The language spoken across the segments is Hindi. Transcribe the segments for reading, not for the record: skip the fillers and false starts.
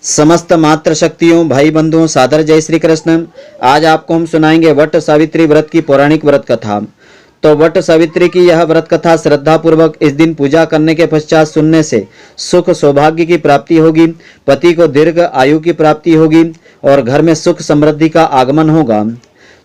समस्त मात्र शक्तियों भाई बंधुओं सादर जय श्री कृष्ण। आज आपको हम सुनाएंगे वट सावित्री व्रत की पौराणिक व्रत कथा। तो वट सावित्री की यह व्रत कथा श्रद्धा पूर्वक इस दिन पूजा करने के पश्चात सुनने से सुख सौभाग्य की प्राप्ति होगी, पति को दीर्घ आयु की प्राप्ति होगी और घर में सुख समृद्धि का आगमन होगा।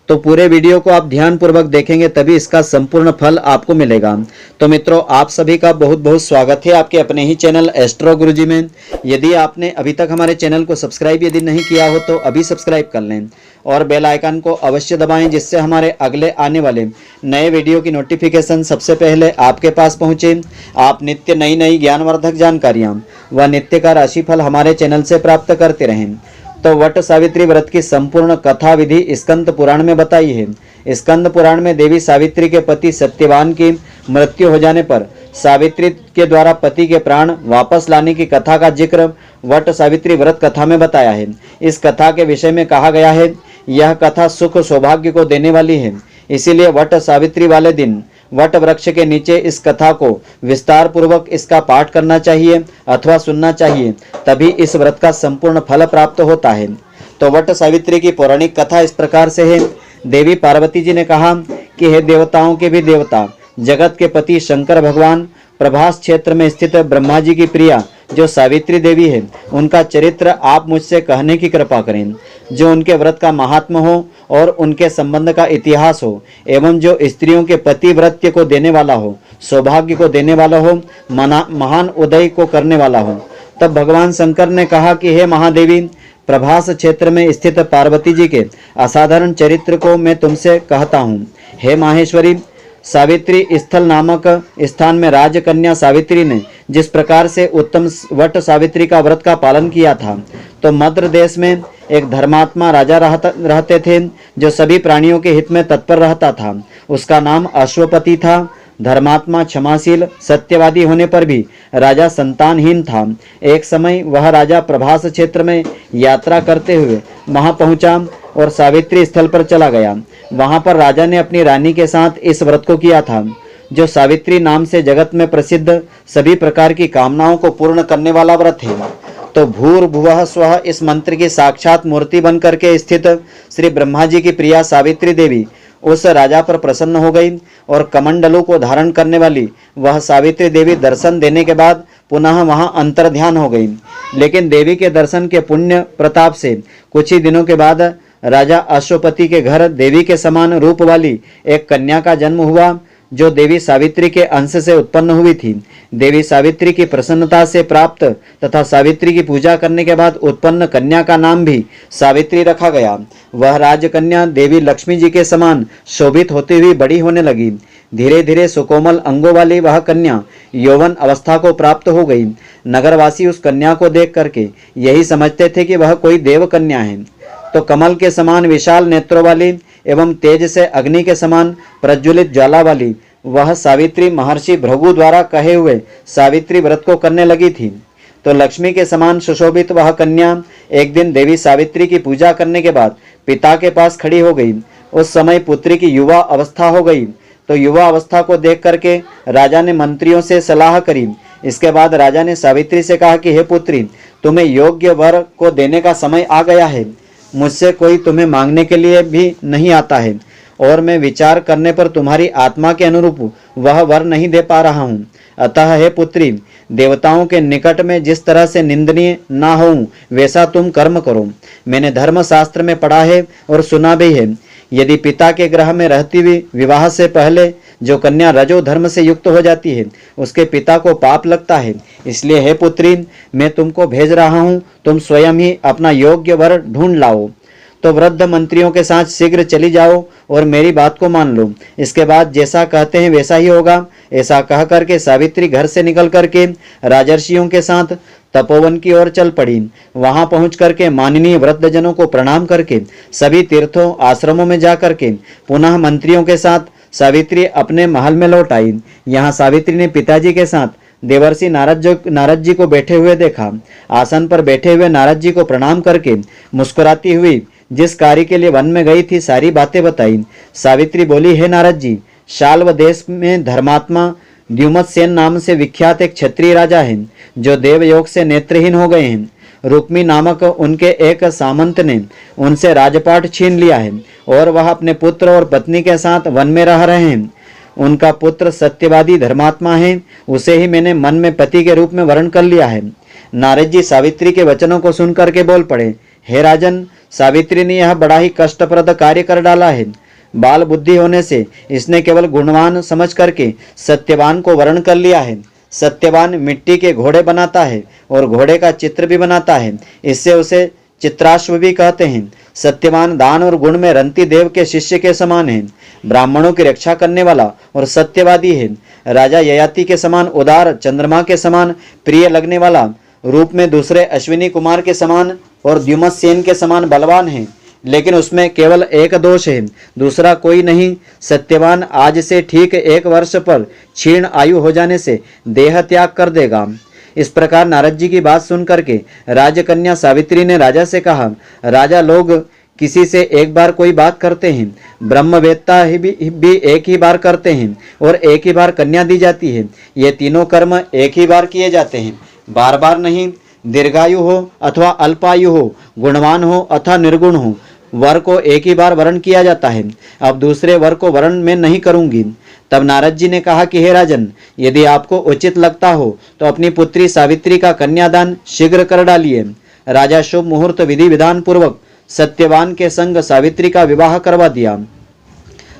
तो पूरे वीडियो को आप ध्यान पूर्वक देखेंगे तभी इसका संपूर्ण फल आपको मिलेगा। तो मित्रों, आप सभी का बहुत बहुत स्वागत है आपके अपने ही चैनल एस्ट्रो गुरुजी में। यदि आपने अभी तक हमारे चैनल को सब्सक्राइब यदि नहीं किया हो तो अभी सब्सक्राइब कर लें और बेल आइकन को अवश्य दबाएं, जिससे हमारे अगले आने वाले नए वीडियो की नोटिफिकेशन सबसे पहले आपके पास पहुंचे। आप नित्य नई नई ज्ञानवर्धक जानकारियां व नित्य का राशिफल हमारे चैनल से प्राप्त करते रहें। तो वट सावित्री व्रत की संपूर्ण कथा विधि स्कंद पुराण में बताई है। स्कंद पुराण में देवी सावित्री के पति सत्यवान की मृत्यु हो जाने पर सावित्री के द्वारा पति के प्राण वापस लाने की कथा का जिक्र वट सावित्री व्रत कथा में बताया है। इस कथा के विषय में कहा गया है, यह कथा सुख सौभाग्य को देने वाली है, इसीलिए वट सावित्री वाले दिन वट वृक्ष के नीचे इस कथा को विस्तार पूर्वक इसका पाठ करना चाहिए अथवा सुनना चाहिए, तभी इस व्रत का संपूर्ण फल प्राप्त होता है। तो वट सावित्री की पौराणिक कथा इस प्रकार से है। देवी पार्वती जी ने कहा कि हे देवताओं के भी देवता, जगत के पति शंकर भगवान, प्रभास क्षेत्र में स्थित ब्रह्मा जी की प्रिया जो सावित्री देवी है, उनका चरित्र आप मुझसे कहने की कृपा करें। जो उनके व्रत का महात्म हो और उनके संबंध का इतिहास हो, एवं जो स्त्रियों के पतिव्रत्य को देने वाला हो, सौभाग्य को देने वाला हो, महान उदय को करने वाला हो। तब भगवान शंकर ने कहा कि हे महादेवी, प्रभास क्षेत्र में स्थित पार्वती जी के असाधारण चरित्र को मैं तुमसे कहता हूँ। हे माहेश्वरी, सावित्री स्थल नामक स्थान में राजकन्या सावित्री ने जिस प्रकार से उत्तम वट सावित्री का व्रत का पालन किया था, तो मद्र देश में एक धर्मात्मा राजा रहते थे जो सभी प्राणियों के हित में तत्पर रहता था। उसका नाम अश्वपति था। धर्मात्मा क्षमाशील सत्यवादी होने पर भी राजा संतानहीन था। एक समय वह राजा प्रभास क्षेत्र में यात्रा करते हुए वहां पहुंचा और सावित्री स्थल पर चला गया। वहां पर राजा ने अपनी रानी के साथ इस व्रत को किया था, जो सावित्री नाम से जगत में प्रसिद्ध सभी प्रकार की कामनाओं को पूर्ण करने वाला व्रत है। तो भूर्भुवः स्वः इस मंत्र की साक्षात मूर्ति बन करके स्थित श्री ब्रह्मा जी की प्रिया सावित्री देवी उस राजा पर प्रसन्न हो गई और कमंडलों को धारण करने वाली वह सावित्री देवी दर्शन देने के बाद पुनः वहां अंतर्ध्यान हो गई। लेकिन देवी के दर्शन के पुण्य प्रताप से कुछ ही दिनों के बाद राजा अश्वपति के घर देवी के समान रूप वाली एक कन्या का जन्म हुआ, जो देवी सावित्री के अंश से उत्पन्न हुई थी। देवी सावित्री की प्रसन्नता से प्राप्त तथा सावित्री की पूजा करने के बाद उत्पन्न कन्या का नाम भी सावित्री रखा गया। वह राजकन्या देवी लक्ष्मी जी के समान शोभित होती हुई बड़ी होने लगी। धीरे धीरे सुकोमल अंगों वाली वह कन्या यौवन अवस्था को प्राप्त हो गई। नगरवासी उस कन्या को देख करके यही समझते थे कि वह कोई देव कन्या है। तो कमल के समान विशाल नेत्रों वाली एवं तेज से अग्नि के समान प्रज्वलित ज्वाला वाली वह सावित्री महर्षि भृगु द्वारा कहे हुए सावित्री व्रत को करने लगी थी। तो लक्ष्मी के समान सुशोभित वह कन्या एक दिन देवी सावित्री की पूजा करने के बाद पिता के पास खड़ी हो गई। उस समय पुत्री की युवा अवस्था हो गई। तो युवा अवस्था को देख करके राजा ने मंत्रियों से सलाह करी। इसके बाद राजा ने सावित्री से कहा कि हे पुत्री, तुम्हें योग्य वर को देने का समय आ गया है। मुझसे कोई तुम्हें मांगने के लिए भी नहीं आता है और मैं विचार करने पर तुम्हारी आत्मा के अनुरूप वह वर नहीं दे पा रहा हूँ। अतः हे पुत्री, देवताओं के निकट में जिस तरह से निंदनीय ना हो वैसा तुम कर्म करो। मैंने धर्म शास्त्र में पढ़ा है और सुना भी है, यदि पिता के गृह में रहती हुई विवाह से पहले जो कन्या रजो धर्म से युक्त हो जाती है, उसके पिता को पाप लगता है। इसलिए हे पुत्री, मैं तुमको भेज रहा हूँ, तुम स्वयं ही अपना योग्य वर ढूंढ लाओ। तो वृद्ध मंत्रियों के साथ शीघ्र चली जाओ और मेरी बात को मान लो। इसके बाद जैसा कहते हैं वैसा ही होगा। ऐसा कह करके सावित्री घर से निकल करके राजर्षियों के साथ तपोवन की ओर चल पड़ी। वहां पहुंच करके माननीय वृद्धजनों को प्रणाम करके सभी तीर्थों आश्रमों में जा करके पुनः मंत्रियों के साथ सावित्री अपने महल में लौट आई। यहाँ सावित्री ने पिताजी के साथ देवर्षि नारद जी को बैठे हुए देखा। आसन पर बैठे हुए नारद जी को प्रणाम करके मुस्कुराती हुई जिस कार्य के लिए वन में गई थी सारी बातें बताई। सावित्री बोली, हे नारद जी, शाल्व देश में धर्मात्मा द्युमत सेन नाम से विख्यात एक क्षत्रिय राजा हैं, जो देवयोग से नेत्रहीन हो गए हैं। रुक्मी नामक उनके एक सामंत ने उनसे राजपाट छीन लिया है और वह अपने पुत्र और पत्नी के साथ वन में रह रहे हैं। उनका पुत्र सत्यवादी धर्मात्मा है, उसे ही मैंने मन में पति के रूप में वर्ण कर लिया है। नारद जी सावित्री के वचनों को सुनकर के बोल पड़े, हे राजन, सावित्री ने यह बड़ा ही कष्टप्रद कार्य कर डाला है। बाल बुद्धि होने से इसने केवल गुणवान समझ करके सत्यवान को वर्ण कर लिया है। सत्यवान मिट्टी के घोड़े बनाता है और घोड़े का चित्र भी बनाता है, इससे उसे चित्राश्व भी कहते हैं। सत्यवान दान और गुण में रंती देव के शिष्य के समान है, ब्राह्मणों की रक्षा करने वाला और सत्यवादी है। राजा ययाति के समान उदार, चंद्रमा के समान प्रिय लगने वाला, रूप में दूसरे अश्विनी कुमार के समान और द्युमत सेन के समान बलवान है, लेकिन उसमें केवल एक दोष है, दूसरा कोई नहीं। सत्यवान आज से ठीक 1 वर्ष पर क्षीण आयु हो जाने से देह त्याग कर देगा। इस प्रकार नारद जी की बात सुन करके राजकन्या सावित्री ने राजा से कहा, राजा, लोग किसी से एक बार कोई बात करते हैं, ब्रह्मवेत्ता भी एक ही बार करते हैं और एक ही बार कन्या दी जाती है। ये तीनों कर्म एक ही बार किए जाते हैं, बार बार नहीं। दीर्घायु हो अथवा अल्पायु हो, गुणवान हो अथवा निर्गुण हो, वर को एक ही बार वर्ण किया जाता है। अब दूसरे वर को वर्ण मैं नहीं करूंगी। तब नारद जी ने कहा कि हे राजन, यदि आपको उचित लगता हो तो अपनी पुत्री सावित्री का कन्यादान शीघ्र कर डालिए। राजा शुभ मुहूर्त विधि विधान पूर्वक सत्यवान के संग सावित्री का विवाह करवा दिया।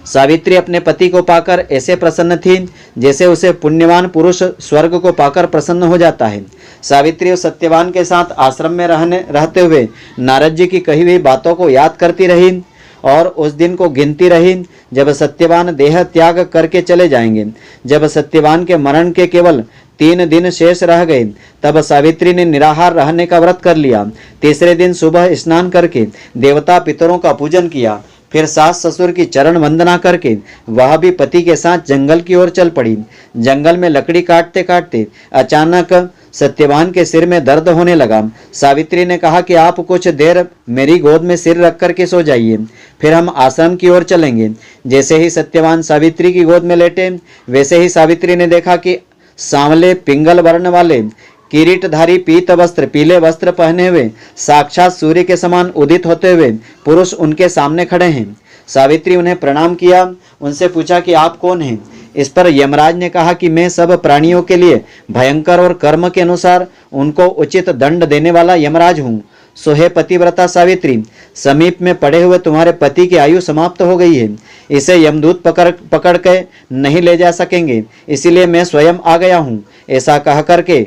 सावित्री अपने पति को पाकर ऐसे प्रसन्न थी जैसे उसे पुण्यवान पुरुष स्वर्ग को पाकर प्रसन्न हो जाता है। सावित्री और सत्यवान के साथ आश्रम में रहते हुए नारद जी की कही हुई बातों को याद करती रही और उस दिन को गिनती रही जब सत्यवान देह त्याग करके चले जाएंगे। जब सत्यवान के मरण के केवल 3 दिन शेष रह गए, तब सावित्री ने निराहार रहने का व्रत कर लिया। तीसरे दिन सुबह स्नान करके देवता पितरों का पूजन किया, फिर सास ससुर की चरण वंदना करके वह भी पति के साथ जंगल की ओर चल पड़ी। जंगल में लकड़ी काटते काटते अचानक सत्यवान के सिर में दर्द होने लगा। सावित्री ने कहा कि आप कुछ देर मेरी गोद में सिर रख करके सो जाइए, फिर हम आश्रम की ओर चलेंगे। जैसे ही सत्यवान सावित्री की गोद में लेटे, वैसे ही सावित्री ने देखा कि सांवले पिंगल वर्ण वाले किरीटधारी पीत वस्त्र, पीले वस्त्र पहने हुए, साक्षात सूर्य के समान उदित होते हुए पुरुष उनके सामने खड़े हैं। सावित्री उन्हें प्रणाम किया, उनसे पूछा कि आप कौन हैं। इस पर यमराज ने कहा कि मैं सब प्राणियों के लिए भयंकर और कर्म के अनुसार उनको उचित दंड देने वाला यमराज हूँ। सो हे पतिव्रता सावित्री, समीप में पड़े हुए तुम्हारे पति की आयु समाप्त हो गई है, इसे यमदूत पकड़ के नहीं ले जा सकेंगे, इसीलिए मैं स्वयं आ गया हूँ। ऐसा कह करके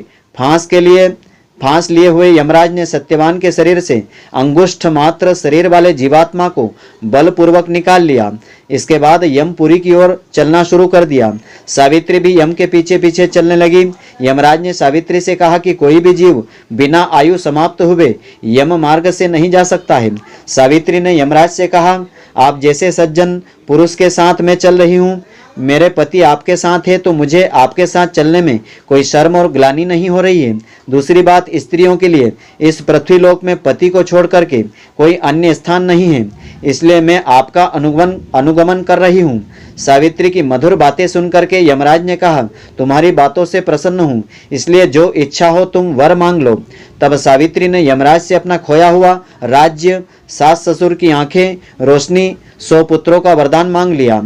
फांस लिए हुए यमराज ने सत्यवान के शरीर से अंगुष्ठ मात्र शरीर वाले जीवात्मा को बलपूर्वक निकाल लिया। इसके बाद यमपुरी की ओर चलना शुरू कर दिया। सावित्री भी यम के पीछे पीछे चलने लगी। यमराज ने सावित्री से कहा कि कोई भी जीव बिना आयु समाप्त हुए यम मार्ग से नहीं जा सकता है। सावित्री ने यमराज से कहा, आप जैसे सज्जन पुरुष के साथ मैं चल रही हूँ, मेरे पति आपके साथ है तो मुझे आपके साथ चलने में कोई शर्म और ग्लानि नहीं हो रही है। दूसरी बात, स्त्रियों के लिए इस पृथ्वीलोक में पति को छोड़ करके कोई अन्य स्थान नहीं है, इसलिए मैं आपका अनुगमन कर रही हूँ। सावित्री की मधुर बातें सुनकर के यमराज ने कहा, तुम्हारी बातों से प्रसन्न हूँ, इसलिए जो इच्छा हो तुम वर मांग लो। तब सावित्री ने यमराज से अपना खोया हुआ राज्य, सास ससुर की आंखें, रोशनी, 100 पुत्रों का वरदान मांग लिया।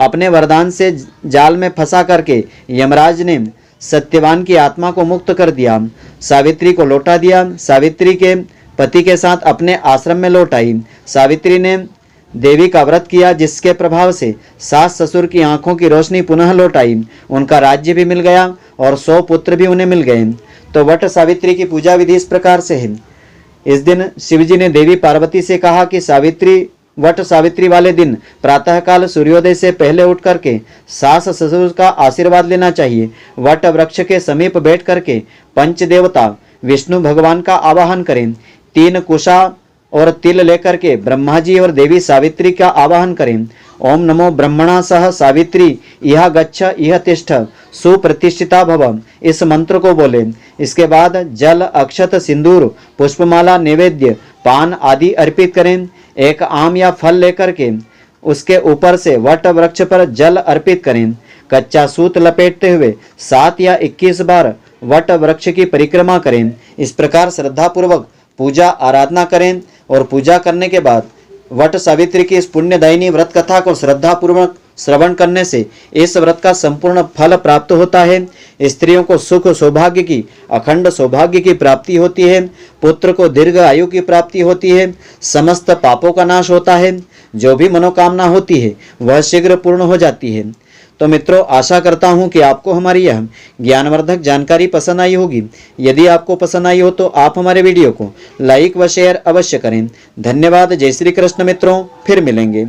अपने वरदान से जाल में फंसा करके यमराज ने सत्यवान की आत्मा को मुक्त कर दिया, सावित्री को लौटा दिया। सावित्री के पति के साथ अपने आश्रम में लौट आई। सावित्री ने देवी का व्रत किया, जिसके प्रभाव से सास ससुर की आंखों की रोशनी पुनः लौट आई, उनका राज्य भी मिल गया और 100 पुत्र भी उन्हें मिल गए। तो वट सावित्री की पूजा विधि इस प्रकार से है। इस दिन शिवजी ने देवी पार्वती से कहा कि वट सावित्री वाले दिन प्रातःकाल सूर्योदय से पहले उठ करके सास ससुर का आशीर्वाद लेना चाहिए। वट वृक्ष के समीप बैठ करके पंच देवता विष्णु भगवान का आवाहन करें। 3 कुशा और तिल लेकर के ब्रह्मा जी और देवी सावित्री का आवाहन करें। ओम नमो ब्रह्मणा सह सावित्री इह गच्छ इह तिष्ठ सुप्रतिष्ठिता भव, इस मंत्र को बोले। इसके बाद जल, अक्षत, सिंदूर, पुष्पमाला, नैवेद्य, पान आदि अर्पित करें। एक आम या फल लेकर के उसके ऊपर से वट वृक्ष पर जल अर्पित करें। कच्चा सूत लपेटते हुए 7 या 21 बार वट वृक्ष की परिक्रमा करें। इस प्रकार श्रद्धापूर्वक पूजा आराधना करें और पूजा करने के बाद वट सावित्री की इस पुण्यदायिनी व्रत कथा को श्रद्धापूर्वक श्रवण करने से इस व्रत का संपूर्ण फल प्राप्त होता है। स्त्रियों को सुख सौभाग्य की, अखंड सौभाग्य की प्राप्ति होती है, पुत्र को दीर्घ आयु की प्राप्ति होती है, समस्त पापों का नाश होता है, जो भी मनोकामना होती है वह शीघ्र पूर्ण हो जाती है। तो मित्रों, आशा करता हूं कि आपको हमारी यह ज्ञानवर्धक जानकारी पसंद आई होगी। यदि आपको पसंद आई हो तो आप हमारे वीडियो को लाइक व शेयर अवश्य करें। धन्यवाद। जय श्री कृष्ण मित्रों, फिर मिलेंगे।